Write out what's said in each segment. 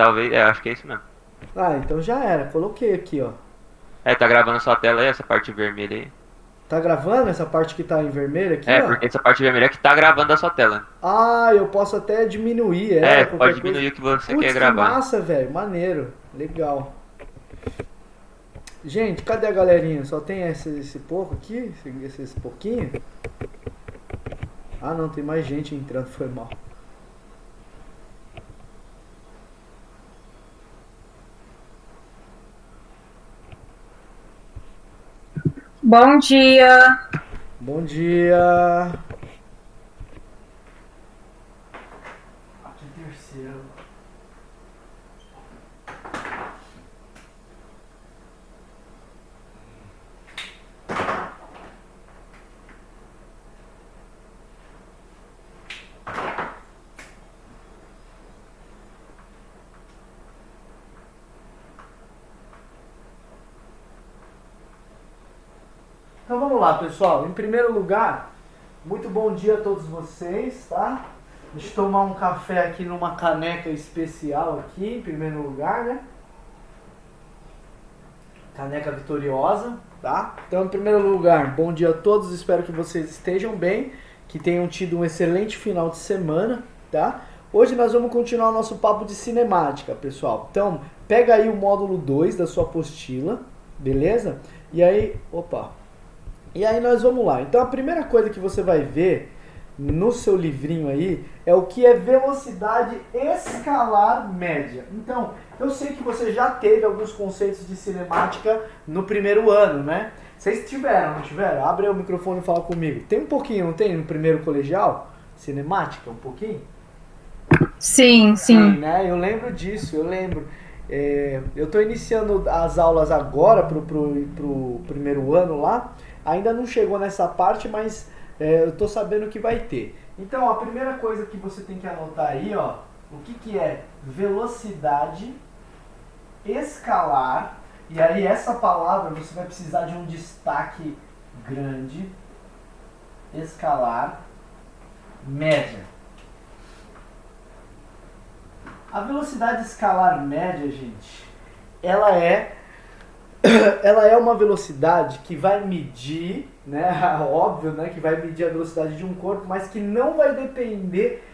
talvez, acho que é isso mesmo. Ah, então já era. Coloquei aqui, ó. Tá gravando sua tela aí, essa parte vermelha aí. Tá gravando essa parte que tá em vermelho aqui, ó? Porque essa parte vermelha é que tá gravando a sua tela. Ah, eu posso até diminuir ela, Pode qualquer coisa. diminuir o que você quer Putz, que gravar. massa, velho. Maneiro. Legal. Gente, cadê a galerinha? Só tem esse pouco aqui? Esses pouquinho? Ah, não, tem mais gente entrando, foi mal. Bom dia. Bom dia. Aqui é terceiro. Então vamos lá, pessoal. Em primeiro lugar, muito bom dia a todos vocês, tá? Deixa eu tomar um café aqui numa caneca especial aqui, em primeiro lugar, né? Caneca vitoriosa, tá? Então, em primeiro lugar, bom dia a todos. Espero que vocês estejam bem, que tenham tido um excelente final de semana, tá? Hoje nós vamos continuar o nosso papo de cinemática, pessoal. Então, pega aí o módulo 2 da sua apostila, beleza? E aí, E aí nós vamos lá. Então a primeira coisa que você vai ver no seu livrinho aí é o que é velocidade escalar média. Então, eu sei que você já teve alguns conceitos de cinemática no primeiro ano, né? Vocês tiveram, não tiveram? Abre aí o microfone e fala comigo. Tem um pouquinho, não tem? No primeiro colegial? Cinemática, um pouquinho? Sim, Sim, sim. né? Eu lembro disso, eu lembro. Eu estou iniciando as aulas agora pro primeiro ano lá. Ainda não chegou nessa parte, mas eu estou sabendo que vai ter. Então, a primeira coisa que você tem que anotar aí, ó, o que é velocidade escalar. E aí essa palavra você vai precisar de um destaque grande. Escalar média. A velocidade escalar média, gente, ela é uma velocidade que vai medir, né, óbvio, né, que vai medir a velocidade de um corpo, mas que não vai depender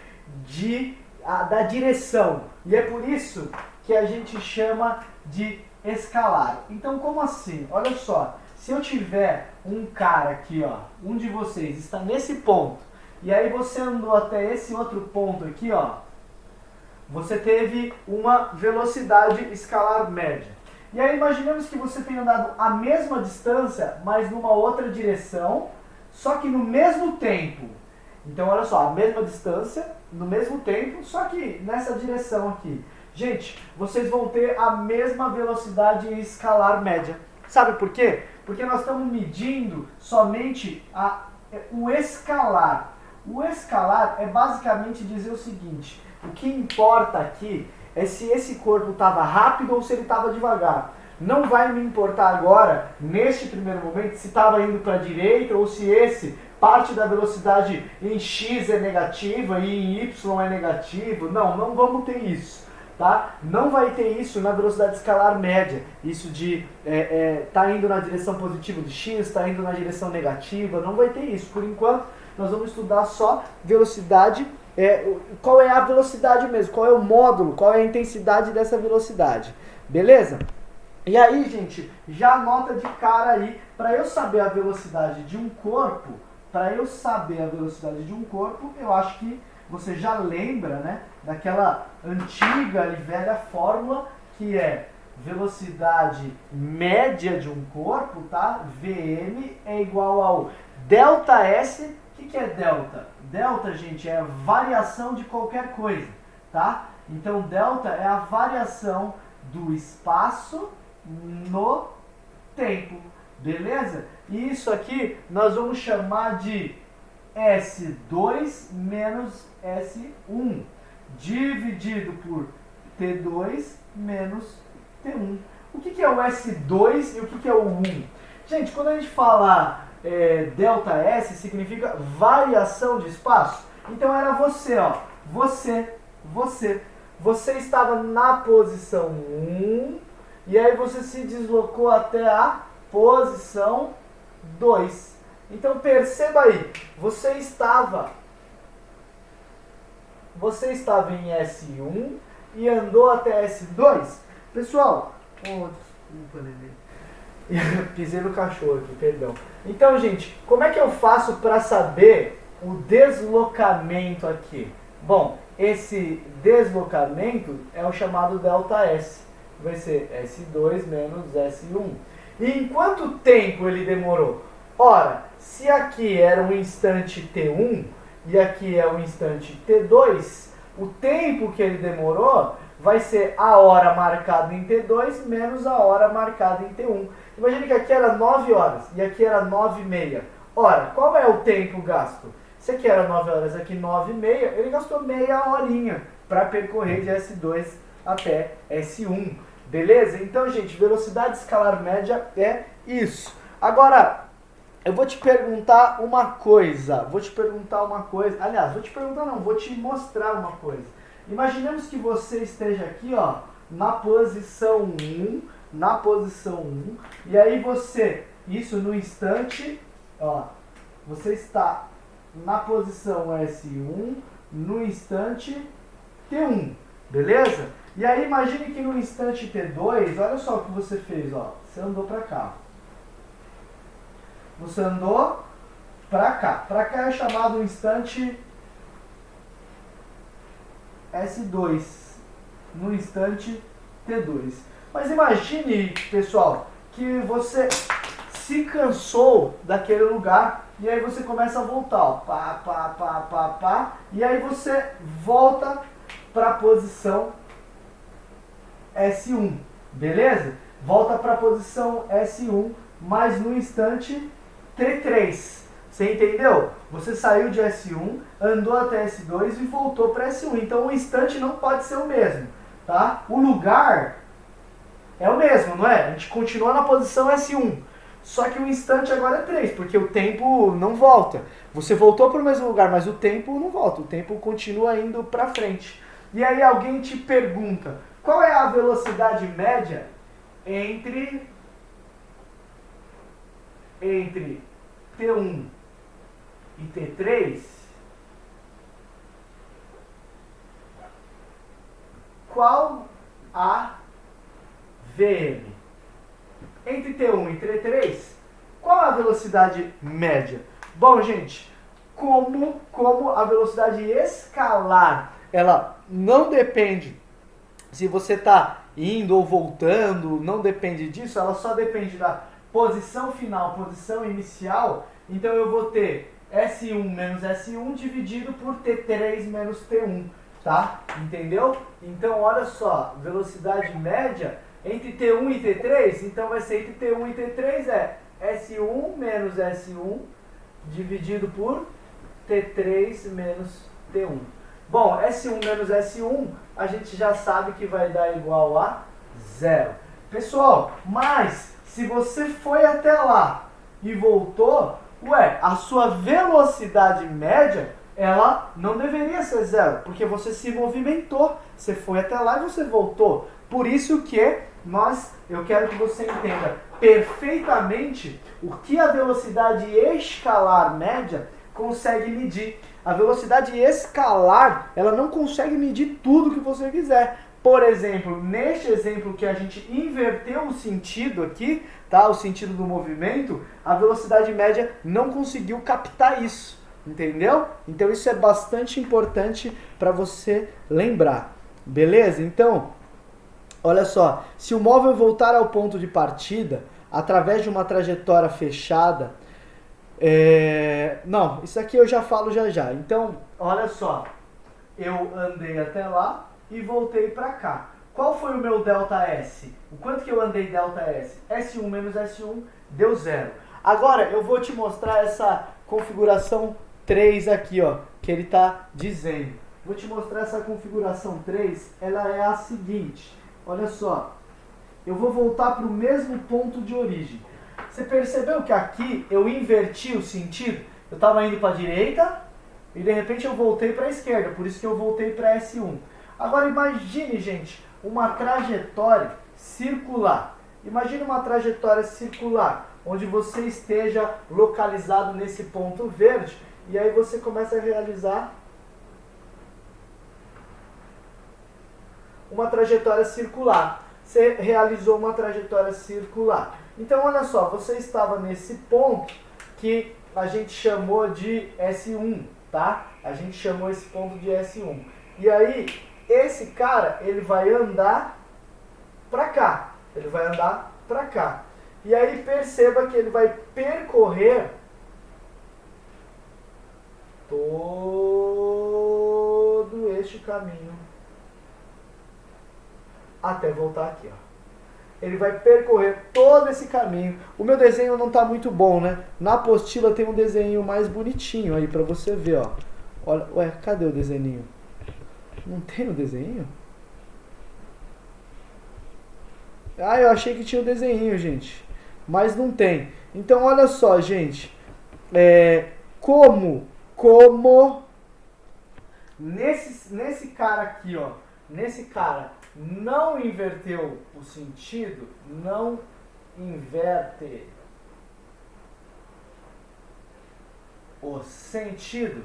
da direção. E é por isso que a gente chama de escalar. Então, como assim? Olha só, se eu tiver um cara aqui, ó, um de vocês está nesse ponto, e aí você andou até esse outro ponto aqui, ó, você teve uma velocidade escalar média. E aí imaginemos que você tenha andado a mesma distância, mas numa outra direção, só que no mesmo tempo. Então olha só, a mesma distância, no mesmo tempo, só que nessa direção aqui. Gente, vocês vão ter a mesma velocidade escalar média. Sabe por quê? Porque nós estamos medindo somente o escalar. O escalar é basicamente dizer o seguinte: o que importa aqui é se esse corpo estava rápido ou se ele estava devagar. Não vai me importar agora, neste primeiro momento, se estava indo para a direita ou se parte da velocidade em x é negativa e em y é negativo. Não vamos ter isso. Tá? Não vai ter isso na velocidade escalar média. Isso de tá indo na direção positiva de x, está indo na direção negativa. Não vai ter isso. Por enquanto, nós vamos estudar só velocidade. Qual é a velocidade mesmo, qual é o módulo, qual é a intensidade dessa velocidade, beleza? E aí, gente, já anota de cara aí, para eu saber a velocidade de um corpo, eu acho que você já lembra, né, daquela antiga e velha fórmula que é velocidade média de um corpo, tá? Vm é igual ao ΔS. O que é delta? Delta, gente, é a variação de qualquer coisa, tá? Então, delta é a variação do espaço no tempo, beleza? E isso aqui nós vamos chamar de S2 menos S1, dividido por T2 menos T1. O que é o S2 e o que é o 1? Gente, quando a gente fala delta S significa variação de espaço. Então era você, ó, você. você estava na posição 1 e aí você se deslocou até a posição 2. Então perceba aí, você estava em S1 e andou até S2. Pessoal, desculpa, neném. Pisei no cachorro aqui, perdão. Então, gente, como é que eu faço para saber o deslocamento aqui? Bom, esse deslocamento é o chamado ΔS. Vai ser S2 menos S1. E em quanto tempo ele demorou? Ora, se aqui era um instante T1 e aqui é um instante T2, o tempo que ele demorou vai ser a hora marcada em T2 menos a hora marcada em T1. Imagine que aqui era 9 horas e aqui era 9h30. Ora, qual é o tempo gasto? Se aqui era 9 horas, aqui 9h30, ele gastou meia horinha para percorrer de S2 até S1. Beleza? Então, gente, velocidade escalar média é isso. Agora, eu vou te perguntar uma coisa. Aliás, vou te perguntar não, vou te mostrar uma coisa. Imaginemos que você esteja aqui, ó, na posição 1, e aí você, isso no instante, ó, você está na posição S1, no instante T1, beleza? E aí imagine que no instante T2, olha só o que você fez, ó, você andou para cá. Você andou para cá. Para cá é chamado instante S2, no instante T2. Mas imagine, pessoal, que você se cansou daquele lugar e aí você começa a voltar, ó, pá, e aí você volta para a posição S1, beleza? Volta para a posição S1, mas no instante T3. Você entendeu? Você saiu de S1, andou até S2 e voltou para S1. Então o instante não pode ser o mesmo, tá? O lugar é o mesmo, não é? A gente continua na posição S1. Só que o instante agora é 3, porque o tempo não volta. Você voltou para o mesmo lugar, mas o tempo não volta. O tempo continua indo para frente. E aí alguém te pergunta, qual é a velocidade média entre T1 e T3? Qual a VM? Entre T1 e T3, qual a velocidade média? Bom, gente, como a velocidade escalar, ela não depende se você está indo ou voltando, não depende disso, ela só depende da posição final, posição inicial. Então eu vou ter S1 menos S1 dividido por T3 menos T1, tá? Entendeu? Então olha só, velocidade média entre T1 e T3, então vai ser entre T1 e T3 é S1 menos S1 dividido por T3 menos T1. Bom, S1 menos S1 a gente já sabe que vai dar igual a 0. Pessoal, mas se você foi até lá e voltou, a sua velocidade média, ela não deveria ser 0, porque você se movimentou, você foi até lá e você voltou. Por isso que eu quero que você entenda perfeitamente o que a velocidade escalar média consegue medir. A velocidade escalar, ela não consegue medir tudo que você quiser. Por exemplo, neste exemplo que a gente inverteu o sentido aqui, tá? O sentido do movimento, a velocidade média não conseguiu captar isso, entendeu? Então isso é bastante importante para você lembrar, beleza? Então, olha só, se o móvel voltar ao ponto de partida através de uma trajetória fechada, não, isso aqui eu já falo já. Então, olha só, eu andei até lá e voltei para cá. Qual foi o meu ΔS? O quanto que eu andei ΔS? S1 menos S1 deu 0. Agora eu vou te mostrar essa configuração 3 aqui, ó, que ele está dizendo. Vou te mostrar essa configuração 3, ela é a seguinte. Olha só, eu vou voltar para o mesmo ponto de origem. Você percebeu que aqui eu inverti o sentido? Eu estava indo para a direita e de repente eu voltei para a esquerda, por isso que eu voltei para S1. Agora imagine, gente, uma trajetória circular. Imagine uma trajetória circular, onde você esteja localizado nesse ponto verde, e aí você começa a realizar uma trajetória circular. Você realizou uma trajetória circular. Então, olha só, você estava nesse ponto que a gente chamou de S1, tá? A gente chamou esse ponto de S1. E aí, esse cara, ele vai andar pra cá. Ele vai andar pra cá. E aí, perceba que ele vai percorrer todo este caminho até voltar aqui, ó. Ele vai percorrer todo esse caminho. O meu desenho não está muito bom, né? Na apostila tem um desenho mais bonitinho aí pra você ver, ó. Olha, ué, cadê o desenho? Não tem o desenho? Ah, eu achei que tinha o desenho, gente. Mas não tem. Então, olha só, gente. Como nesse cara aqui, ó. Nesse cara não inverteu o sentido, não inverte o sentido.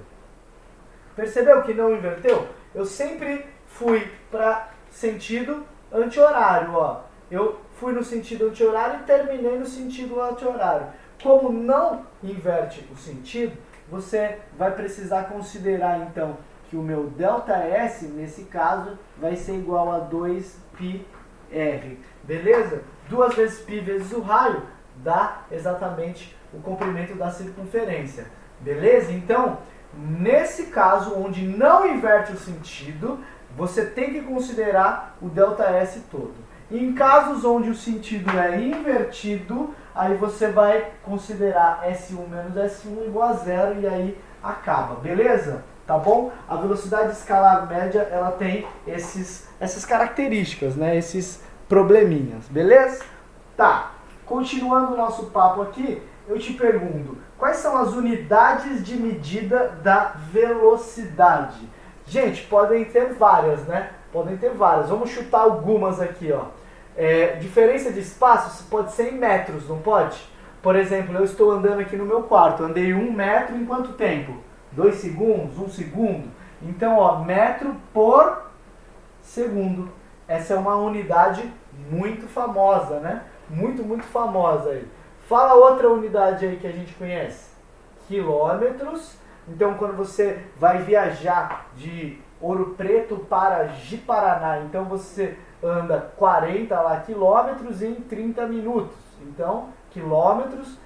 Percebeu que não inverteu? Eu sempre fui para sentido anti-horário, ó. Eu fui no sentido anti-horário e terminei no sentido anti-horário. Como não inverte o sentido, você vai precisar considerar então que o meu ΔS, nesse caso, vai ser igual a 2πr, beleza? 2 vezes π vezes o raio dá exatamente o comprimento da circunferência, beleza? Então, nesse caso, onde não inverte o sentido, você tem que considerar o ΔS todo. Em casos onde o sentido é invertido, aí você vai considerar S1 menos S1 igual a zero e aí acaba, beleza? Tá bom? A velocidade escalar média, ela tem essas características, né? Esses probleminhas, beleza? Tá, continuando o nosso papo aqui, eu te pergunto, quais são as unidades de medida da velocidade? Gente, podem ter várias, né? Podem ter várias. Vamos chutar algumas aqui, ó. Diferença de espaço pode ser em metros, não pode? Por exemplo, eu estou andando aqui no meu quarto, andei 1 metro em quanto tempo? 2 segundos, 1 segundo. Então, ó, metro por segundo. Essa é uma unidade muito famosa, né? Muito famosa aí. Fala outra unidade aí que a gente conhece. Quilômetros. Então, quando você vai viajar de Ouro Preto para Ji-Paraná, então você anda 40 lá, quilômetros em 30 minutos. Então, quilômetros...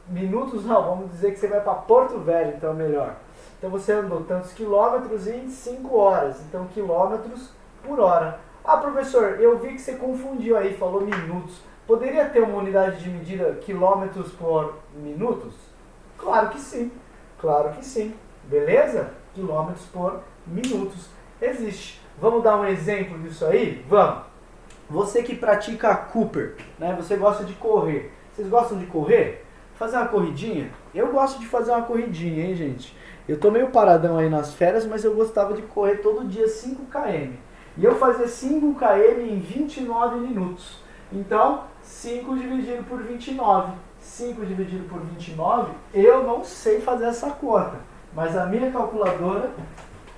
minutos não, vamos dizer que você vai para Porto Velho, então é melhor. Então você andou tantos quilômetros em 5 horas, então quilômetros por hora. Professor, eu vi que você confundiu aí, falou minutos. Poderia ter uma unidade de medida quilômetros por minutos? Claro que sim, beleza? Quilômetros por minutos existe. Vamos dar um exemplo disso aí? Vamos. Você que pratica Cooper, né? Você gosta de correr. Vocês gostam de correr? Fazer uma corridinha? Eu gosto de fazer uma corridinha, hein, gente? Eu tô meio paradão aí nas férias, mas eu gostava de correr todo dia 5 km. E eu fazia 5 km em 29 minutos. Então, 5 dividido por 29. 5 dividido por 29, eu não sei fazer essa conta. Mas a minha calculadora,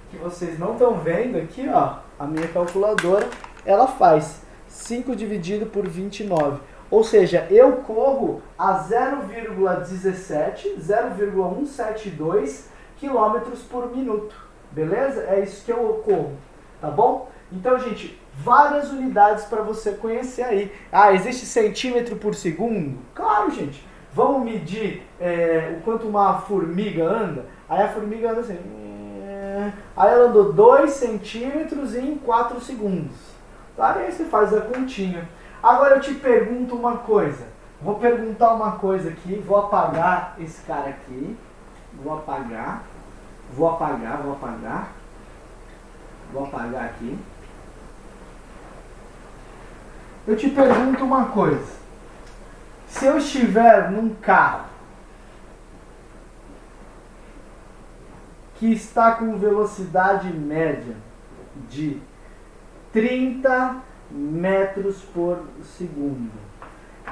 que vocês não estão vendo aqui, ó, a minha calculadora, ela faz 5 dividido por 29. Ou seja, eu corro a 0,172 km por minuto. Beleza? É isso que eu corro. Tá bom? Então, gente, várias unidades para você conhecer aí. Existe centímetro por segundo? Claro, gente. Vamos medir o quanto uma formiga anda? Aí a formiga anda assim. Aí ela andou 2 centímetros em 4 segundos. Tá? E aí você faz a continha. Agora eu te pergunto uma coisa. Vou perguntar uma coisa aqui. Vou apagar esse cara aqui. Vou apagar aqui. Eu te pergunto uma coisa. Se eu estiver num carro que está com velocidade média, de 30 metros por segundo.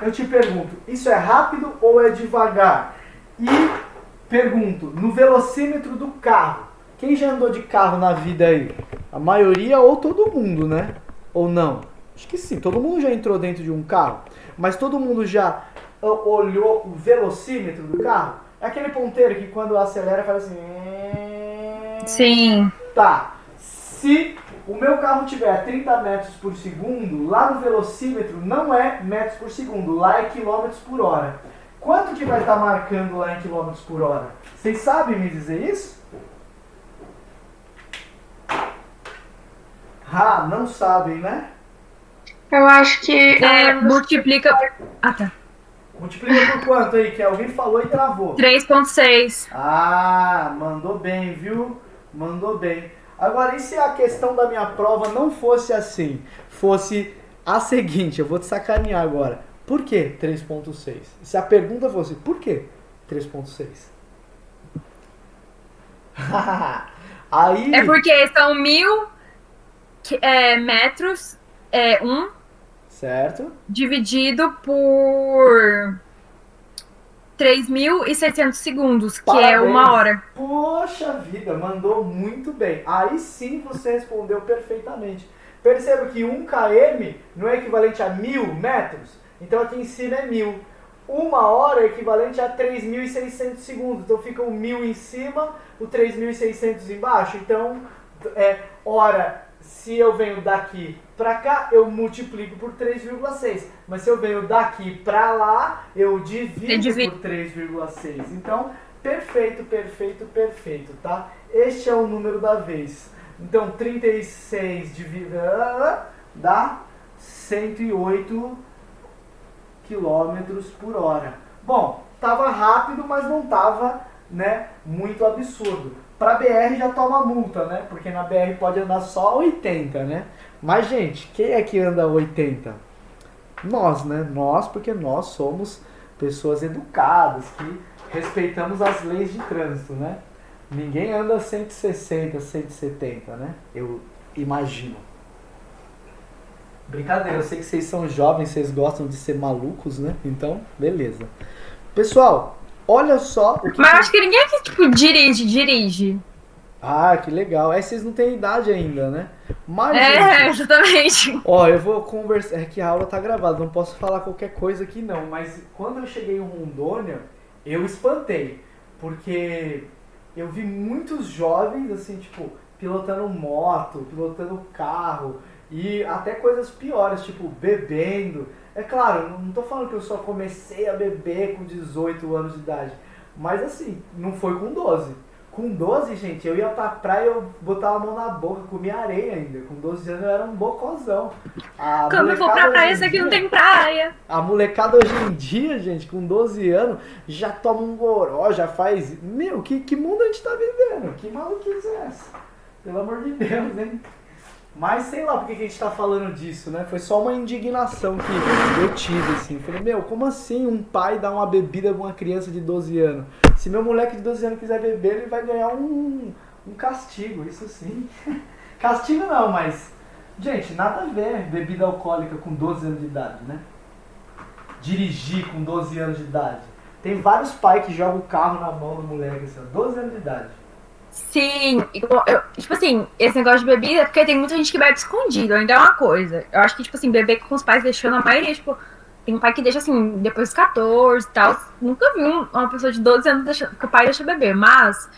Eu te pergunto, isso é rápido ou é devagar? E pergunto, no velocímetro do carro, quem já andou de carro na vida aí? A maioria ou todo mundo, né? Ou não? Acho que sim, todo mundo já entrou dentro de um carro, mas todo mundo já olhou o velocímetro do carro? É aquele ponteiro que quando acelera faz assim... Sim. Tá, se o meu carro tiver a 30 metros por segundo, lá no velocímetro não é metros por segundo, lá é quilômetros por hora. Quanto que vai estar marcando lá em quilômetros por hora? Vocês sabem me dizer isso? Ah, não sabem, né? Eu acho que Multiplica. Ah, tá. Multiplica por quanto aí? Que alguém falou e travou. 3,6. Ah, mandou bem, viu? Mandou bem. Agora, e se a questão da minha prova não fosse assim? Fosse a seguinte, eu vou te sacanear agora. Por que 3,6? Se a pergunta fosse, por que 3,6? Aí... É porque são 1.000 metros, Certo? dividido por 3.600 segundos, que Parabéns. é 1 hora. Poxa vida, mandou muito bem. Aí sim você respondeu perfeitamente. Perceba que 1 km não é equivalente a 1.000 metros? Então aqui em cima é 1.000. 1 hora é equivalente a 3.600 segundos. Então fica o 1.000 em cima, o 3.600 embaixo. Então, hora, se eu venho daqui para cá, eu multiplico por 3,6. Mas se eu venho daqui para lá, eu divido por 3,6. Então, perfeito, perfeito, perfeito, tá? Este é o número da vez. Então, 36 dá 108 km por hora. Bom, tava rápido, mas não tava, né, muito absurdo. Pra BR já toma multa, né? Porque na BR pode andar só 80, né? Mas, gente, quem é que anda 80? Nós, né? Nós, porque nós somos pessoas educadas, que respeitamos as leis de trânsito, né? Ninguém anda 160, 170, né? Eu imagino. Brincadeira, eu sei que vocês são jovens, vocês gostam de ser malucos, né? Então, beleza. Pessoal, olha só o que... Mas acho que ninguém aqui, tipo, dirige. Ah, que legal. Vocês não têm idade ainda, né? Mas, gente, Exatamente. ó, eu vou conversar... É que a aula tá gravada, não posso falar qualquer coisa aqui não. Mas quando eu cheguei em Rondônia, eu espantei. Porque eu vi muitos jovens, assim, tipo, pilotando moto, pilotando carro... E até coisas piores, tipo, bebendo. É claro, não tô falando que eu só comecei a beber com 18 anos de idade. Mas assim, não foi com 12. Com 12, gente, eu ia pra praia, eu botava a mão na boca, comia areia ainda. Com 12 anos eu era um bocozão. Quando eu for pra praia, isso aqui não tem praia. A molecada hoje em dia, gente, com 12 anos, já toma um goró, já faz... Meu, que mundo a gente tá vivendo? Que maluquice é essa? Pelo amor de Deus, hein? Mas sei lá porque que a gente tá falando disso, né? Foi só uma indignação que eu tive, assim. Falei, meu, como assim um pai dá uma bebida pra uma criança de 12 anos? Se meu moleque de 12 anos quiser beber, ele vai ganhar um castigo, isso sim. Castigo não, mas... Gente, nada a ver bebida alcoólica com 12 anos de idade, né? Dirigir com 12 anos de idade. Tem vários pais que jogam o carro na mão do moleque, assim, 12 anos de idade. Sim, tipo assim, esse negócio de bebida, porque tem muita gente que bebe escondido, ainda é uma coisa. Eu acho que, tipo assim, beber com os pais deixando a maioria, tipo, tem um pai que deixa assim, depois dos 14 e tal. Nunca vi uma pessoa de 12 anos que o pai deixa beber, mas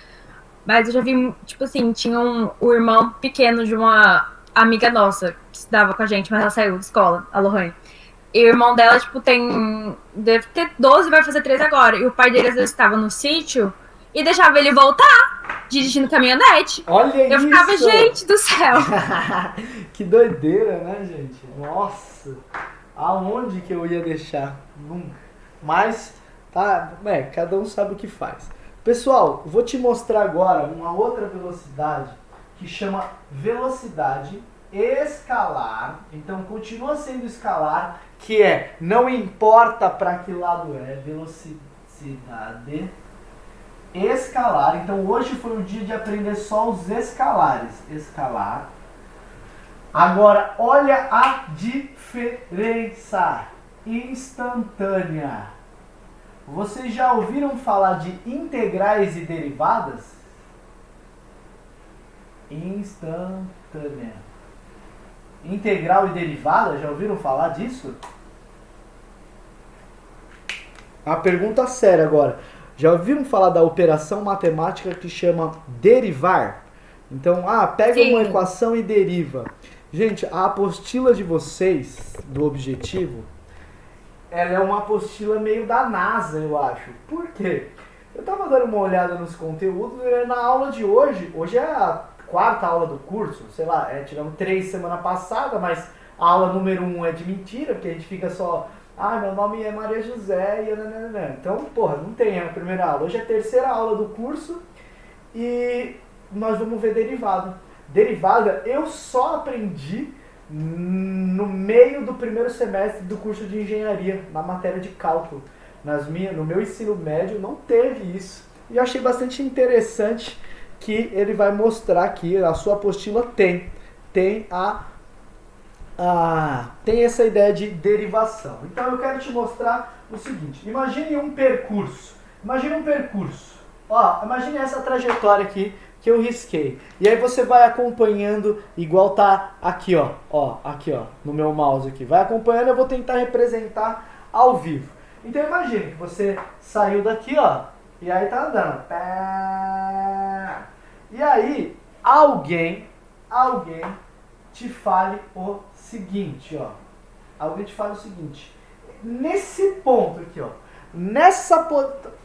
eu já vi, tipo assim, tinha o irmão pequeno de uma amiga nossa que estudava com a gente, mas ela saiu da escola, a Lohane. E o irmão dela, tipo, deve ter 12, vai fazer 13 agora. E o pai dele às vezes estava no sítio e deixava ele voltar, dirigindo caminhonete. Olha isso! Eu ficava, gente do céu. Que doideira, né, gente? Nossa! Aonde que eu ia deixar? Nunca. Mas, tá, cada um sabe o que faz. Pessoal, vou te mostrar agora uma outra velocidade que chama velocidade escalar. Então, continua sendo escalar, que é, não importa para que lado é, velocidade escalar. Então hoje foi o dia de aprender só os escalares. Escalar. Agora, olha a diferença instantânea. Vocês já ouviram falar de integrais e derivadas? Instantânea. Integral e derivada, já ouviram falar disso? A pergunta séria agora. Já ouviram falar da operação matemática que chama derivar? Então, pega Sim. uma equação e deriva. Gente, a apostila de vocês, do objetivo, ela é uma apostila meio da NASA, eu acho. Por quê? Eu tava dando uma olhada nos conteúdos e na aula de hoje é a quarta aula do curso, sei lá, tivemos 3 semana passada, mas a aula número 1 é de mentira, porque a gente fica só, meu nome é Maria José e nananana. Então, não tem a primeira aula. Hoje é a terceira aula do curso e nós vamos ver derivada. Derivada eu só aprendi no meio do primeiro semestre do curso de engenharia, na matéria de cálculo. No meu ensino médio não teve isso. E eu achei bastante interessante que ele vai mostrar aqui, a sua apostila tem essa ideia de derivação. Então eu quero te mostrar o seguinte, imagine um percurso. Imagine essa trajetória aqui que eu risquei. E aí você vai acompanhando, igual tá aqui, aqui, no meu mouse aqui. Vai acompanhando, eu vou tentar representar ao vivo. Então imagine que você saiu daqui, e aí tá andando. E aí, alguém te fale o seguinte, Alguém te fala o seguinte. Nesse ponto aqui,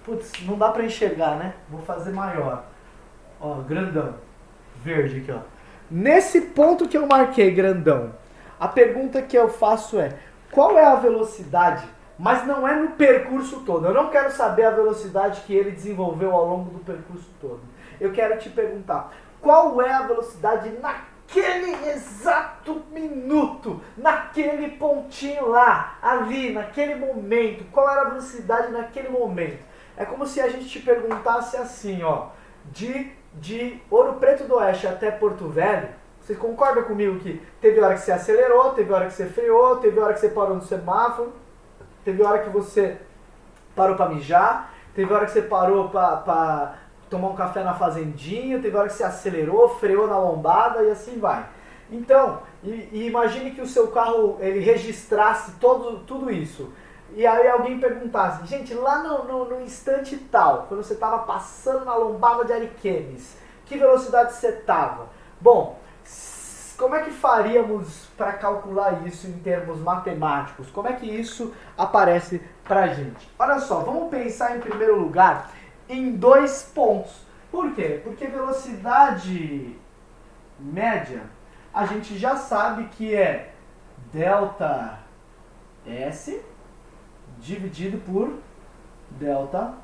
Putz, não dá pra enxergar, né? Vou fazer maior. Grandão. Verde aqui, Nesse ponto que eu marquei, grandão, a pergunta que eu faço é, qual é a velocidade? Mas não é no percurso todo. Eu não quero saber a velocidade que ele desenvolveu ao longo do percurso todo. Eu quero te perguntar, qual é a velocidade naquele exato minuto, naquele pontinho lá, ali, naquele momento? Qual era a velocidade naquele momento? É como se a gente te perguntasse assim, de Ouro Preto do Oeste até Porto Velho, você concorda comigo que teve hora que você acelerou, teve hora que você freou, teve hora que você parou no semáforo, teve hora que você parou pra mijar, teve hora que você parou pra tomar um café na fazendinha, teve hora que você acelerou, freou na lombada e assim vai. Então, e imagine que o seu carro ele registrasse tudo isso. E aí alguém perguntasse, gente, lá no instante tal, quando você estava passando na lombada de Ariquemes, que velocidade você estava? Bom, como é que faríamos para calcular isso em termos matemáticos? Como é que isso aparece pra gente? Olha só, vamos pensar em primeiro lugar em 2 pontos. Por quê? Porque velocidade média, a gente já sabe que é delta S dividido por delta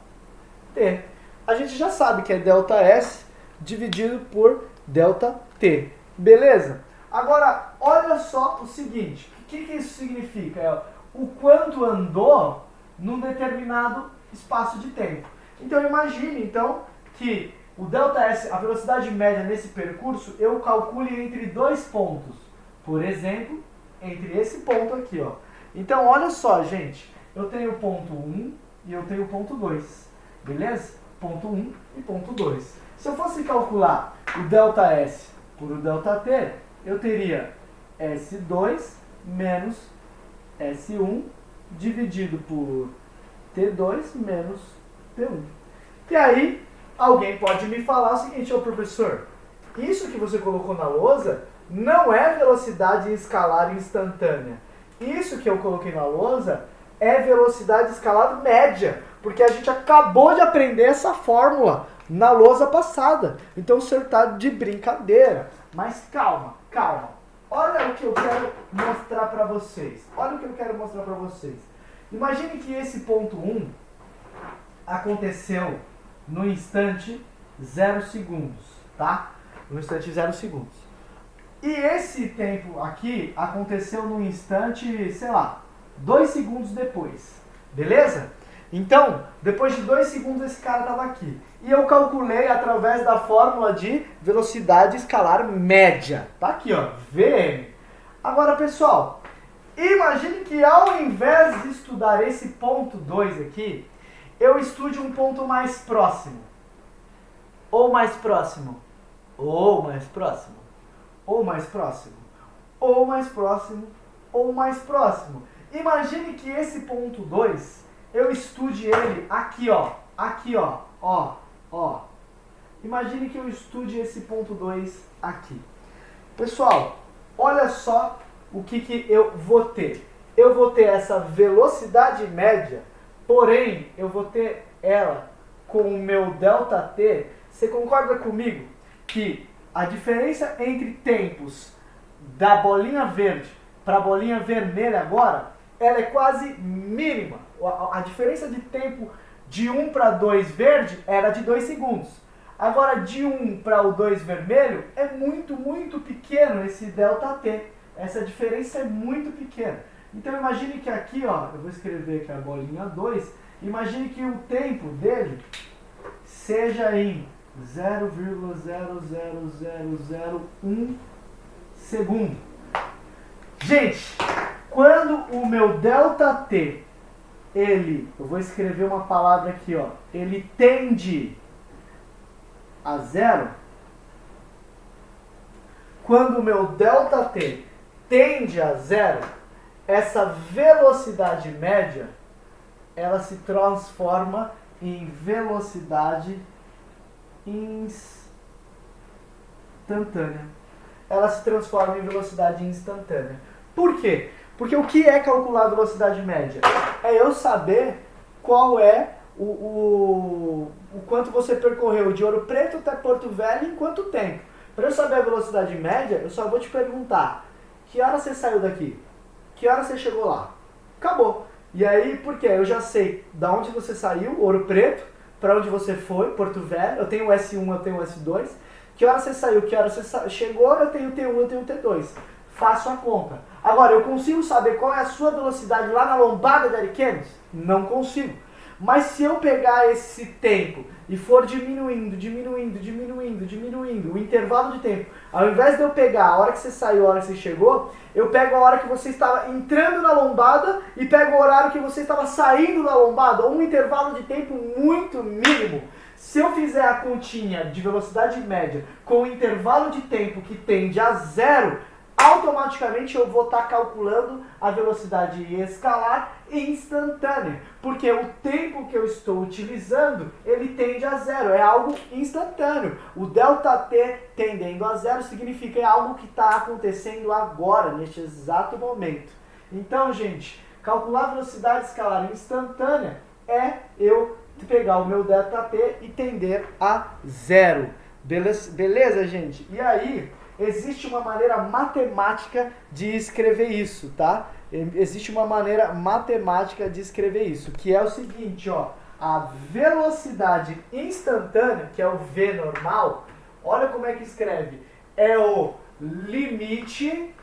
T. A gente já sabe que é delta S dividido por delta T. Beleza? Agora, olha só o seguinte. O que isso significa? É o quanto andou num determinado espaço de tempo. Então, imagine que o ΔS, a velocidade média nesse percurso, eu calcule entre 2 pontos. Por exemplo, entre esse ponto aqui. Então, olha só, gente. Eu tenho o ponto 1 e eu tenho o ponto 2. Beleza? Ponto 1 e ponto 2. Se eu fosse calcular o ΔS por o ΔT, eu teria S2 menos S1 dividido por T2 menos T1. E aí, alguém pode me falar o seguinte, professor, isso que você colocou na lousa não é velocidade escalar instantânea. Isso que eu coloquei na lousa é velocidade escalar média, porque a gente acabou de aprender essa fórmula na lousa passada. Então o senhor está de brincadeira. Mas calma. Olha o que eu quero mostrar para vocês. Imagine que esse ponto 1 aconteceu no instante 0 segundos, tá? No instante 0 segundos. E esse tempo aqui aconteceu no instante, sei lá, 2 segundos depois. Beleza? Então, depois de 2 segundos esse cara estava aqui. E eu calculei através da fórmula de velocidade escalar média. Tá aqui, VM. Agora, pessoal, imagine que ao invés de estudar esse ponto 2 aqui, eu estude um ponto mais próximo. Ou mais próximo. Ou mais próximo. Ou mais próximo. Ou mais próximo. Ou mais próximo. Imagine que esse ponto 2, eu estude ele aqui, ó. Aqui, ó. Ó. Ó. Imagine que eu estude esse ponto 2 aqui. Pessoal, olha só o que eu vou ter. Eu vou ter essa velocidade média, porém, eu vou ter ela com o meu ΔT. Você concorda comigo que a diferença entre tempos da bolinha verde para a bolinha vermelha agora, ela é quase mínima. A diferença de tempo de 1 para 2 verde era de 2 segundos. Agora de 1 para o 2 vermelho é muito, muito pequeno esse ΔT. Essa diferença é muito pequena. Então imagine que aqui, ó, eu vou escrever aqui a bolinha 2, imagine que o tempo dele seja em 0,00001 segundo. Gente, quando o meu ΔT, eu vou escrever uma palavra aqui, ó, ele tende a zero, quando o meu ΔT tende a zero, essa velocidade média, ela se transforma em velocidade instantânea. Ela se transforma em velocidade instantânea. Por quê? Porque o que é calcular a velocidade média? É eu saber qual é o quanto você percorreu de Ouro Preto até Porto Velho em quanto tempo. Para eu saber a velocidade média, eu só vou te perguntar: que hora você saiu daqui? Que hora você chegou lá? Acabou. E aí, por quê? Eu já sei da onde você saiu, Ouro Preto, para onde você foi, Porto Velho. Eu tenho o S1, eu tenho o S2. Que hora você saiu, que hora você chegou, eu tenho o T1, eu tenho o T2. Faço a conta. Agora, eu consigo saber qual é a sua velocidade lá na lombada de Ariquemes? Não consigo. Mas se eu pegar esse tempo e for diminuindo o intervalo de tempo, ao invés de eu pegar a hora que você saiu, a hora que você chegou, eu pego a hora que você estava entrando na lombada e pego o horário que você estava saindo da lombada, ou um intervalo de tempo muito mínimo. Se eu fizer a continha de velocidade média com o intervalo de tempo que tende a zero, automaticamente eu vou estar calculando a velocidade escalar instantânea, porque o tempo que eu estou utilizando, ele tende a zero, é algo instantâneo. O ΔT tendendo a zero significa é algo que está acontecendo agora, neste exato momento. Então, gente, calcular a velocidade escalar instantânea é eu pegar o meu ΔT e tender a zero. Beleza, gente? E aí, existe uma maneira matemática de escrever isso, tá? Existe uma maneira matemática de escrever isso, que é o seguinte, ó. A velocidade instantânea, que é o V normal, olha como é que escreve. É o limite,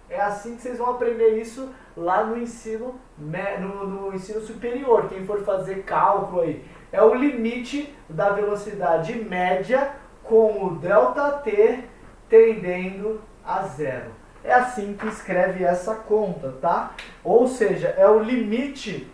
é assim que vocês vão aprender isso lá no ensino, no ensino superior, quem for fazer cálculo aí. É o limite da velocidade média com o ΔT tendendo a zero. É assim que escreve essa conta, tá? Ou seja, é o limite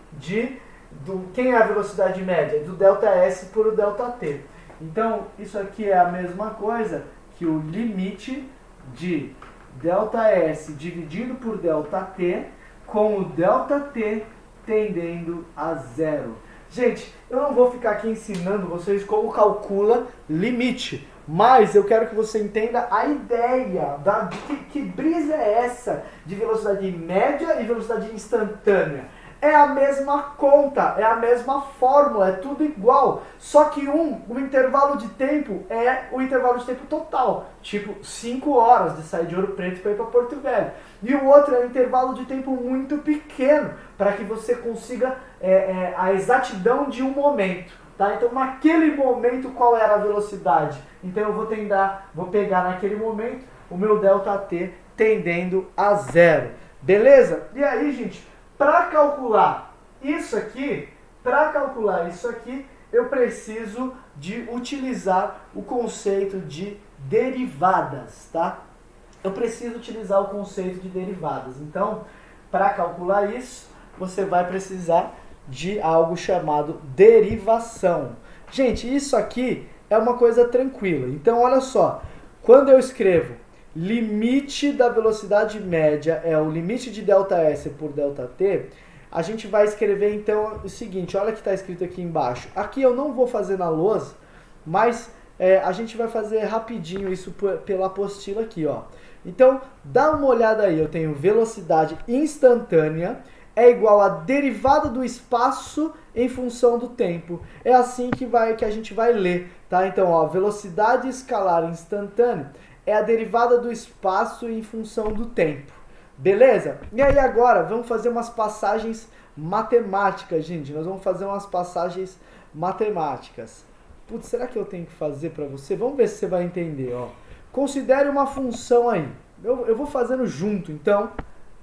quem é a velocidade média? Do ΔS por o ΔT. Então, isso aqui é a mesma coisa que o limite de ΔS dividido por ΔT com o ΔT tendendo a zero. Gente, eu não vou ficar aqui ensinando vocês como calcula limite, mas eu quero que você entenda a ideia de que brisa é essa de velocidade média e velocidade instantânea. É a mesma conta, é a mesma fórmula, é tudo igual. Só que o intervalo de tempo é o intervalo de tempo total. Tipo, 5 horas de sair de Ouro Preto para ir para Porto Velho. E o outro é um intervalo de tempo muito pequeno, para que você consiga a exatidão de um momento. Tá? Então, naquele momento, qual era a velocidade? Então, eu vou pegar naquele momento o meu ΔT tendendo a zero. Beleza? E aí, gente, para calcular isso aqui, eu preciso de utilizar o conceito de derivadas, tá? eu preciso utilizar o conceito de derivadas. Então, para calcular isso, você vai precisar de algo chamado derivação. Gente, isso aqui é uma coisa tranquila. Então, olha só, quando eu escrevo limite da velocidade média é o limite de ΔS por ΔT, a gente vai escrever então o seguinte, olha o que está escrito aqui embaixo. Aqui eu não vou fazer na lousa, mas a gente vai fazer rapidinho isso pela apostila aqui, ó. Então, dá uma olhada aí, eu tenho velocidade instantânea é igual a derivada do espaço em função do tempo. É assim que a gente vai ler, tá? Então, ó, velocidade escalar instantânea é a derivada do espaço em função do tempo. Beleza? E aí agora, vamos fazer umas passagens matemáticas, gente. Nós vamos fazer umas passagens matemáticas. Putz, será que eu tenho que fazer para você? Vamos ver se você vai entender, ó. Considere uma função aí. Eu vou fazendo junto, então.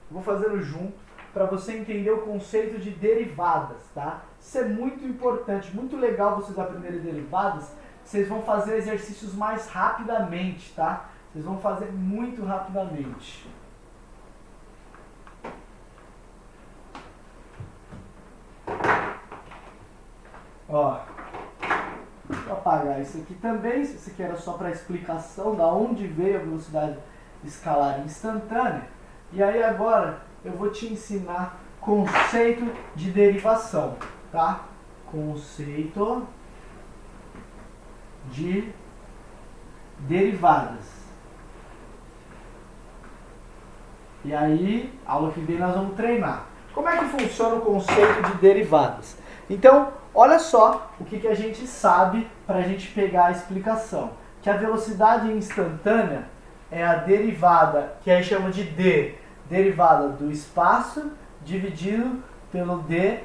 Vou fazendo junto para você entender o conceito de derivadas, tá? Isso é muito importante, muito legal vocês aprenderem derivadas. Vocês vão fazer exercícios mais rapidamente, tá? Vocês vão fazer muito rapidamente. Ó, vou apagar isso aqui também. Isso aqui era só para explicação da onde veio a velocidade escalar instantânea. E aí agora eu vou te ensinar conceito de derivação, tá? Conceito de derivadas. E aí, aula que vem nós vamos treinar. Como é que funciona o conceito de derivadas? Então, olha só o que a gente sabe para a gente pegar a explicação. Que a velocidade instantânea é a derivada, que aí chama de D, derivada do espaço dividido pelo dt.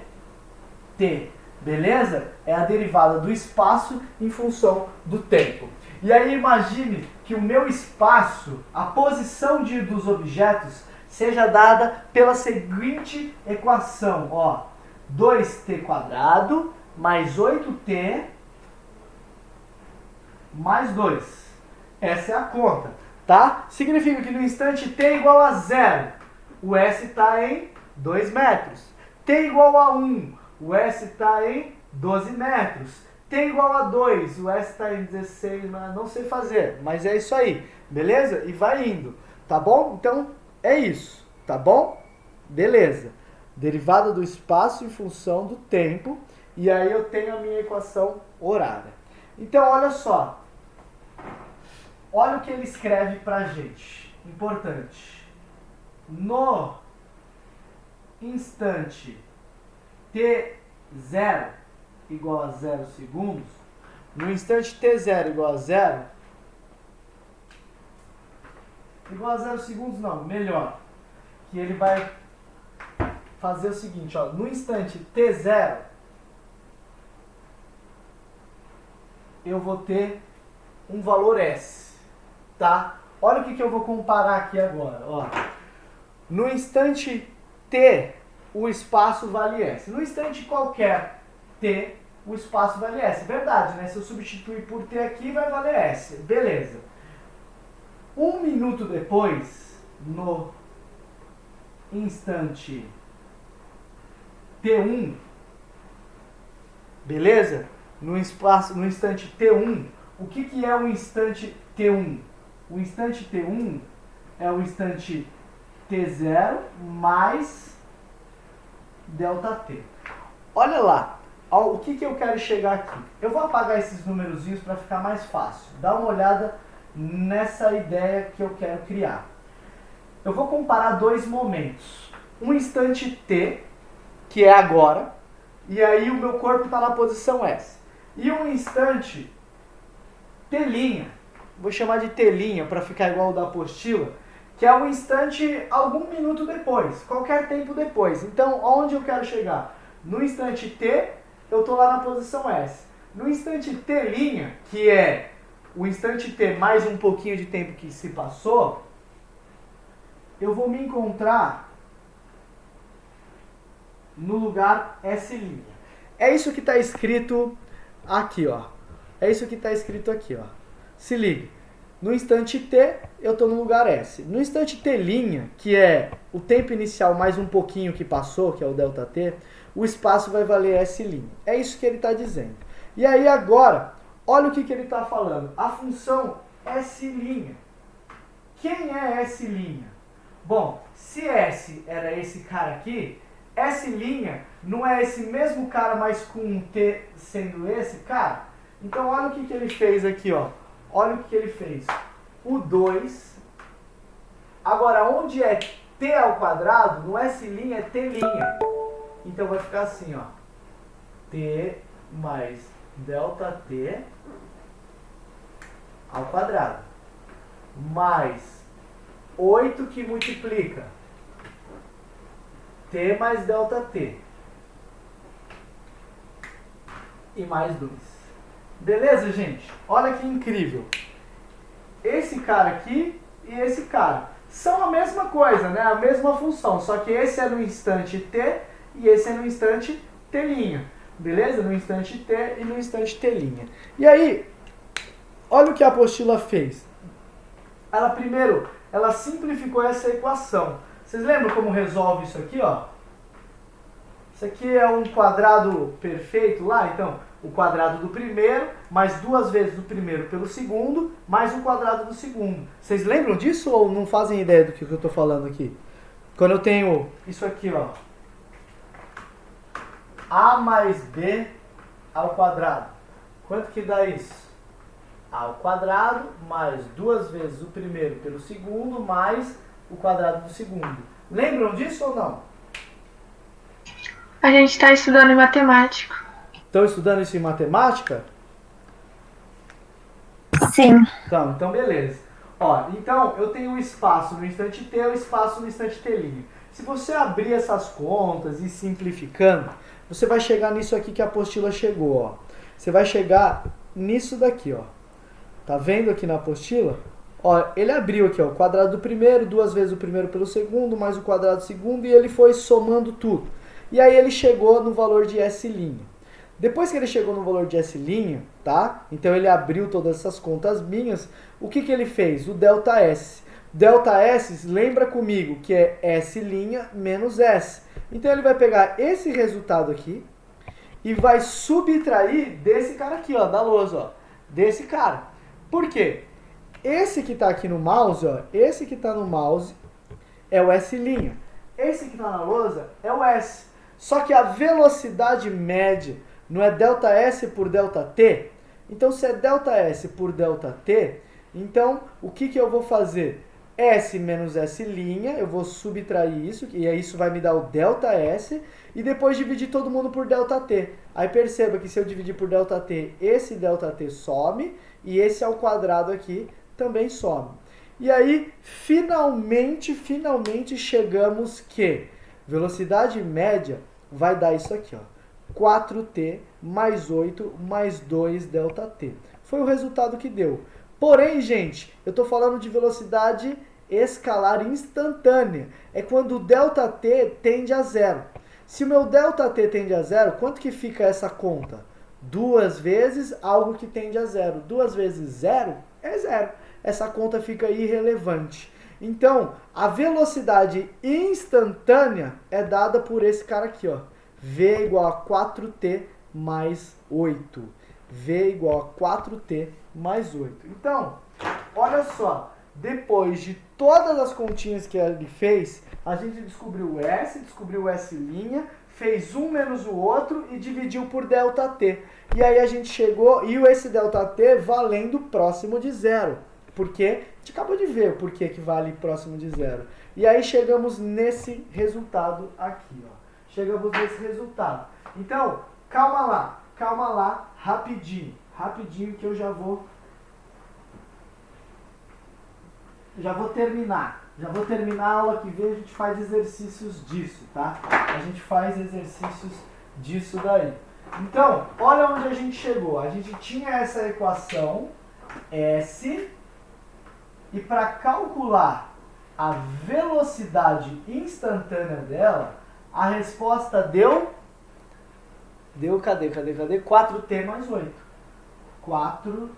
Beleza? É a derivada do espaço em função do tempo. E aí imagine que o meu espaço, a posição dos objetos, seja dada pela seguinte equação. Ó, 2t² mais 8t mais 2. Essa é a conta, tá? Significa que no instante t igual a 0, o S está em 2 metros. T igual a 1, o S está em 12 metros. T igual a 2, o S está em 16, mas não sei fazer. Mas é isso aí, beleza? E vai indo, tá bom? Então, é isso, tá bom? Beleza. Derivada do espaço em função do tempo. E aí eu tenho a minha equação horária. Então, olha só. Olha o que ele escreve pra gente. Importante. No instante t0 igual a 0 segundos, no instante t0 igual a 0 segundos não, melhor, que ele vai fazer o seguinte, ó, no instante t0 eu vou ter um valor S, tá? Olha o que eu vou comparar aqui agora, ó. No instante t, o espaço vale S. No instante qualquer t, o espaço vale S. Verdade, né? Se eu substituir por t aqui, vai valer S. Beleza. 1 minuto depois, no instante t1, beleza? No instante t1, o que é o instante t1? O instante t1 é o instante t0 mais ΔT. Olha lá, o que eu quero chegar aqui. Eu vou apagar esses numerozinhos para ficar mais fácil. Dá uma olhada nessa ideia que eu quero criar. Eu vou comparar dois momentos. Um instante t, que é agora, e aí o meu corpo está na posição S. E um instante t', vou chamar de t' para ficar igual ao da apostila, que é um instante algum minuto depois, qualquer tempo depois. Então, onde eu quero chegar? No instante t, eu estou lá na posição S. No instante t', que é o instante t mais um pouquinho de tempo que se passou, eu vou me encontrar no lugar S'. É isso que está escrito aqui, ó. É isso que está escrito aqui, ó. Se ligue. No instante t, eu estou no lugar s. No instante t', que é o tempo inicial mais um pouquinho que passou, que é o ΔT, o espaço vai valer s'. É isso que ele está dizendo. E aí agora, olha o que ele está falando. A função s'. Quem é s'? Bom, se s era esse cara aqui, s' não é esse mesmo cara, mas com um t sendo esse cara? Então olha o que ele fez aqui, ó. Olha o que ele fez. O 2. Agora, onde é t ao quadrado, no s' é t'. Então vai ficar assim, ó. T mais ΔT ao quadrado. Mais 8 que multiplica t mais ΔT. E mais 2. Beleza, gente? Olha que incrível. Esse cara aqui e esse cara são a mesma coisa, né? A mesma função, só que esse é no instante t e esse é no instante t'. Beleza? No instante t e no instante t'. E aí, olha o que a apostila fez. Ela simplificou essa equação. Vocês lembram como resolve isso aqui, ó? Isso aqui é um quadrado perfeito lá, então o quadrado do primeiro, mais 2 vezes o primeiro pelo segundo, mais o quadrado do segundo. Vocês lembram disso ou não fazem ideia do que eu estou falando aqui? Quando eu tenho isso aqui, ó, a mais b ao quadrado. Quanto que dá isso? A ao quadrado mais 2 vezes o primeiro pelo segundo, mais o quadrado do segundo. Lembram disso ou não? A gente está estudando em matemática. Estão estudando isso em matemática? Sim. Então beleza. Ó, então eu tenho um espaço no instante t e um espaço no instante t'. Se você abrir essas contas e simplificando, você vai chegar nisso aqui que a apostila chegou, ó. Você vai chegar nisso daqui, ó. Tá vendo aqui na apostila? Ó, ele abriu aqui, ó, o quadrado do primeiro, 2 vezes o primeiro pelo segundo, mais o quadrado do segundo, e ele foi somando tudo. E aí ele chegou no valor de s'. Depois que ele chegou no valor de s', tá? Então ele abriu todas essas contas minhas. O que ele fez? O ΔS. ΔS, lembra comigo que é s' menos s. Então ele vai pegar esse resultado aqui e vai subtrair desse cara aqui, ó, da lousa, ó. Desse cara. Por quê? Esse que está aqui no mouse, ó, esse que está no mouse é o s'. Esse que está na lousa é o s. Só que a velocidade média não é ΔS por ΔT? Então, se é ΔS por ΔT, então o que eu vou fazer? S menos S', eu vou subtrair isso, e aí isso vai me dar o ΔS, e depois dividir todo mundo por ΔT. Aí perceba que se eu dividir por ΔT, esse ΔT some, e esse ao quadrado aqui também some. E aí, finalmente chegamos que velocidade média vai dar isso aqui, ó. 4t mais 8 mais 2 ΔT. Foi o resultado que deu. Porém, gente, eu estou falando de velocidade escalar instantânea. É quando o ΔT tende a zero. Se o meu ΔT tende a zero, quanto que fica essa conta? 2 vezes algo que tende a zero. 2 vezes zero é zero. Essa conta fica irrelevante. Então, a velocidade instantânea é dada por esse cara aqui, ó. V igual a 4t mais 8. V igual a 4t mais 8. Então, olha só. Depois de todas as continhas que ele fez, a gente descobriu o S, descobriu o S', fez um menos o outro e dividiu por ΔT. E aí a gente chegou, e esse ΔT valendo próximo de zero. Porque a gente acabou de ver o porquê que vale próximo de zero. E aí chegamos nesse resultado aqui, ó. Chegamos nesse resultado. Então, calma lá, rapidinho que eu já vou terminar. Já vou terminar a aula que vem, a gente faz exercícios disso, tá? A gente faz exercícios disso daí. Então, olha onde a gente chegou. A gente tinha essa equação S, e para calcular a velocidade instantânea dela, a resposta deu cadê? 4t mais 8. 4t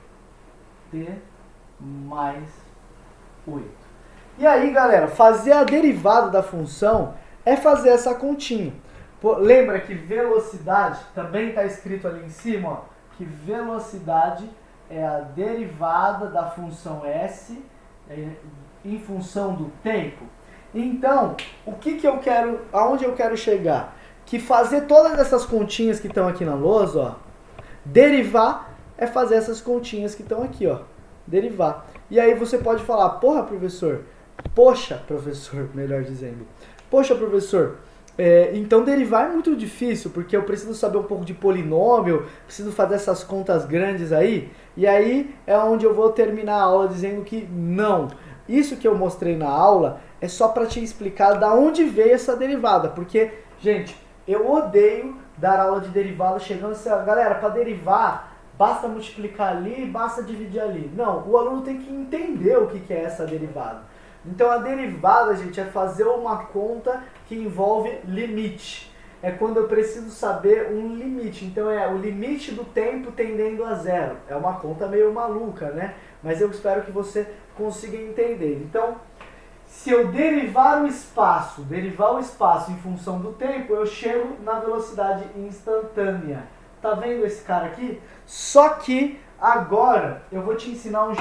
mais 8. E aí, galera, fazer a derivada da função é fazer essa continha. Pô, lembra que velocidade, também está escrito ali em cima, ó, que velocidade é a derivada da função s em função do tempo. Então, o que eu quero, aonde eu quero chegar? Que fazer todas essas continhas que estão aqui na lousa, ó, derivar é fazer essas continhas que estão aqui, ó, derivar. E aí você pode falar, poxa, professor, melhor dizendo, poxa, professor, então derivar é muito difícil, porque eu preciso saber um pouco de polinômio, preciso fazer essas contas grandes aí, e aí é onde eu vou terminar a aula dizendo que não. Isso que eu mostrei na aula é só para te explicar da onde veio essa derivada, porque, gente, eu odeio dar aula de derivada chegando assim, galera, para derivar, basta multiplicar ali, basta dividir ali. Não, o aluno tem que entender o que é essa derivada. Então a derivada, gente, é fazer uma conta que envolve limite. É quando eu preciso saber um limite. Então é o limite do tempo tendendo a zero. É uma conta meio maluca, né? Mas eu espero que você consiga entender. Então, se eu derivar o espaço em função do tempo, eu chego na velocidade instantânea. Tá vendo esse cara aqui? Só que agora eu vou te ensinar um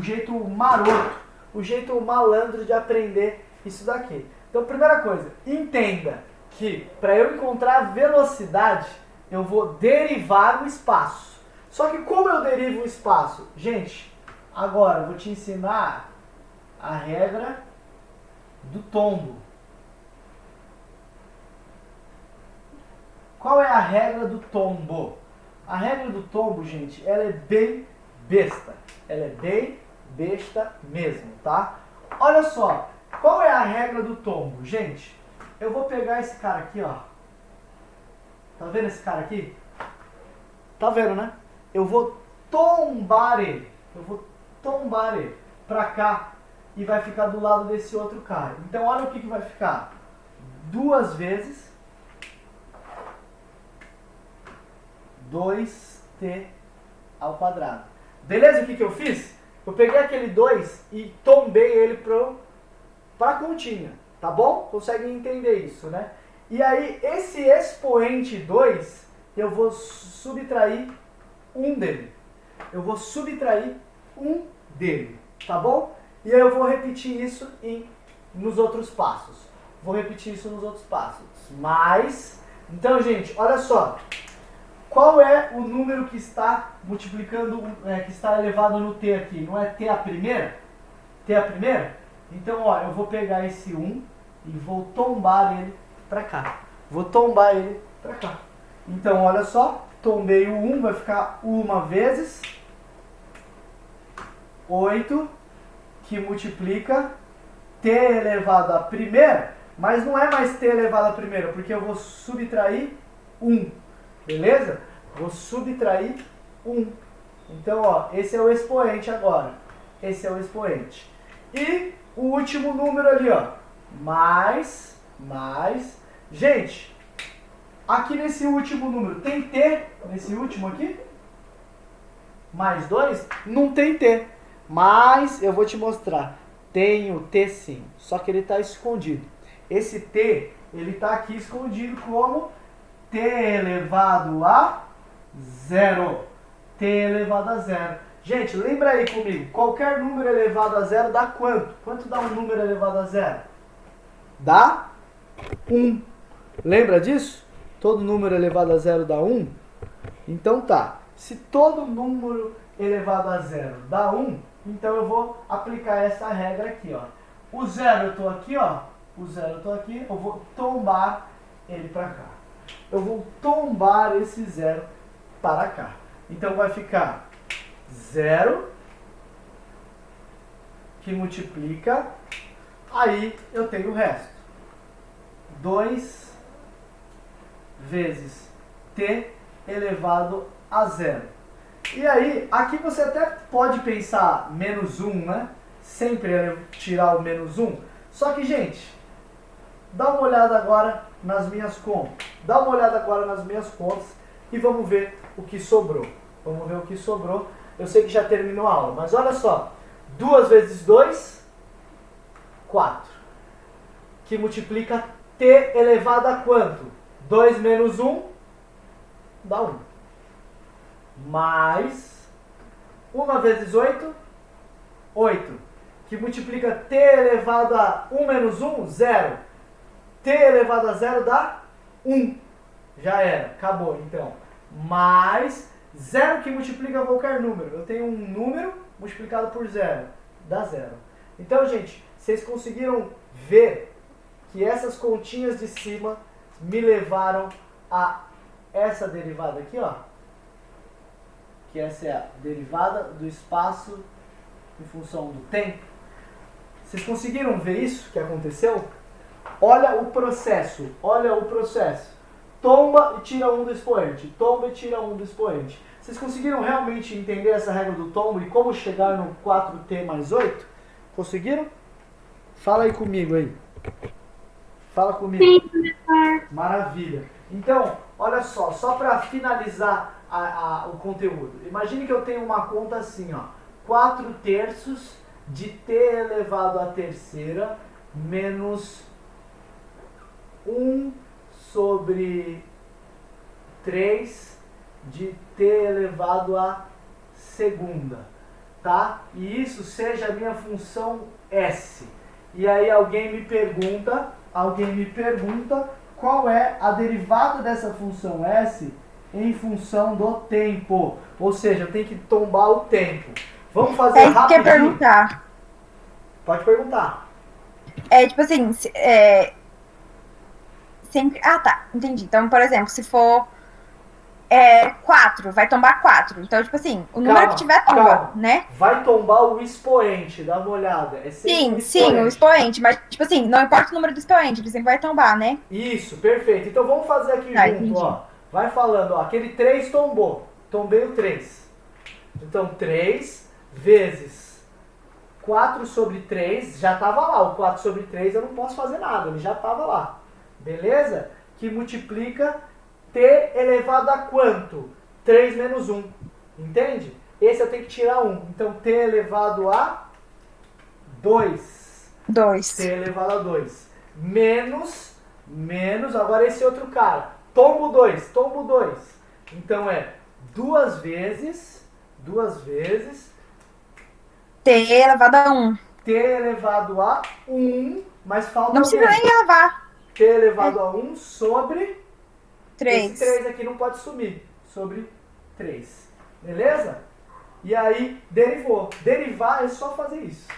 jeito maroto, um jeito malandro de aprender isso daqui. Então, primeira coisa, entenda que para eu encontrar a velocidade, eu vou derivar o espaço. Só que como eu derivo o espaço? Gente, agora eu vou te ensinar a regra do tombo. Qual é a regra do tombo? A regra do tombo, gente, ela é bem besta. Ela é bem besta mesmo, tá? Olha só, qual é a regra do tombo? Gente, eu vou pegar esse cara aqui, ó. Tá vendo esse cara aqui? Tá vendo, né? Eu vou tombar ele. Eu vou tombar ele pra cá e vai ficar do lado desse outro cara. Então, olha o que vai ficar. 2 vezes 2t ao quadrado. Beleza? O que eu fiz? Eu peguei aquele 2 e tombei ele para a continha. Tá bom? Conseguem entender isso, né? E aí, esse expoente 2, eu vou subtrair 1 dele. Eu vou subtrair 1 dele. Tá bom? E aí eu vou repetir isso nos outros passos. Vou repetir isso nos outros passos. Mas, então, gente, olha só. Qual é o número que está multiplicando, que está elevado no t aqui? Não é t a primeira? T a primeira? Então, ó, eu vou pegar esse 1 e vou tombar ele para cá. Vou tombar ele para cá. Então, olha só, tombei o 1, vai ficar 1 vezes 8, que multiplica t elevado à primeira, mas não é mais t elevado à primeira, porque eu vou subtrair 1. Beleza? Vou subtrair 1. Então, ó, esse é o expoente agora. Esse é o expoente. E o último número ali, ó. Mais. Gente, aqui nesse último número, tem t nesse último aqui? Mais 2? Não tem t. Mas eu vou te mostrar. Tem o t sim, só que ele está escondido. Esse t, ele está aqui escondido como t elevado a 0. T elevado a 0. Gente, lembra aí comigo. Qualquer número elevado a 0 dá quanto? Quanto dá um número elevado a 0? Dá 1. Lembra disso? Todo número elevado a 0 dá 1? Então tá. Se todo número elevado a 0 dá 1, então eu vou aplicar essa regra aqui, ó. O 0 eu tô aqui, ó. O 0 eu tô aqui. Eu vou tombar ele para cá. Eu vou tombar esse 0 para cá. Então vai ficar 0, que multiplica, aí eu tenho o resto. 2 vezes t elevado a 0. E aí, aqui você até pode pensar menos 1, né? Sempre tirar o menos 1. Só que, gente, dá uma olhada agora nas minhas contas. Dá uma olhada agora nas minhas contas e vamos ver o que sobrou. Vamos ver o que sobrou. eu sei que já terminou a aula, mas olha só. 2 vezes 2, 4. Que multiplica t elevado a quanto? 2 menos 1 dá 1. Mais 1 vezes 8, 8. Que multiplica t elevado a 1 menos 1, 0. T elevado a 0 dá 1. Já era, acabou então. Mais 0 que multiplica qualquer número. Eu tenho um número multiplicado por 0. Dá 0. Então, gente, vocês conseguiram ver que essas continhas de cima me levaram a essa derivada aqui, ó. Que essa é a derivada do espaço em função do tempo. Vocês conseguiram ver isso que aconteceu? Olha o processo, olha o processo. Tomba e tira 1 do expoente, tomba e tira 1 do expoente. Vocês conseguiram realmente entender essa regra do tombo e como chegar no 4t mais 8? Conseguiram? Fala aí comigo aí. Fala comigo. Sim, professor. Maravilha. Então, olha só para finalizar o conteúdo. Imagine que eu tenho uma conta assim, ó. 4 terços de t elevado à terceira menos 1 sobre 3 de t elevado à segunda, tá? E isso seja a minha função s. E aí alguém me pergunta qual é a derivada dessa função s em função do tempo. Ou seja, eu tenho que tombar o tempo. Vamos fazer É isso que eu rapidinho. quer perguntar. Pode perguntar. É tipo assim, sempre. Ah, tá, entendi. Então, por exemplo, se for 4, vai tombar 4. Então, tipo assim, o número que tiver tomba, calma. né? Vai tombar o expoente, dá uma olhada. É sempre Sim, o expoente. Mas, tipo assim, não importa o número do expoente, ele sempre vai tombar, né? Isso, perfeito. Então vamos fazer aqui Tá, junto, entendi. ó. Vai falando, ó. Aquele 3 tombou. Tombei o 3. Então 3 vezes 4 sobre 3, já estava lá. O 4 sobre 3 eu não posso fazer nada, ele já estava lá. Beleza? Que multiplica t elevado a quanto? 3 menos 1. Entende? Esse eu tenho que tirar 1. Então t elevado a 2. 2. T elevado a 2. Menos, agora esse outro cara. Tombo 2. Então é 2 vezes T elevado a 1. t elevado a 1, mas falta Não precisa alguém. nem elevar. T elevado a 1 sobre 3. esse 3 aqui não pode sumir. Sobre 3. Beleza? E aí, derivou. Derivar é só fazer isso.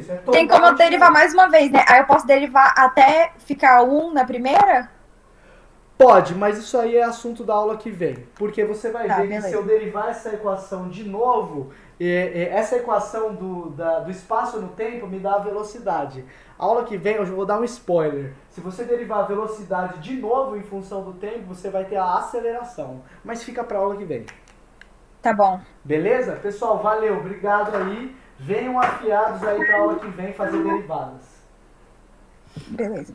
É Tem como eu derivar mais uma vez, né? Aí eu posso derivar até ficar 1 na primeira? Pode, mas isso aí é assunto da aula que vem. Porque você vai Tá, ver que beleza. se eu derivar essa equação de novo, essa equação do espaço no tempo me dá a velocidade. A aula que vem eu já vou dar um spoiler. Se você derivar a velocidade de novo em função do tempo, você vai ter a aceleração. Mas fica pra aula que vem. Tá bom. Beleza? Pessoal, valeu. Obrigado aí. Venham afiados aí pra aula que vem fazer derivadas. Beleza.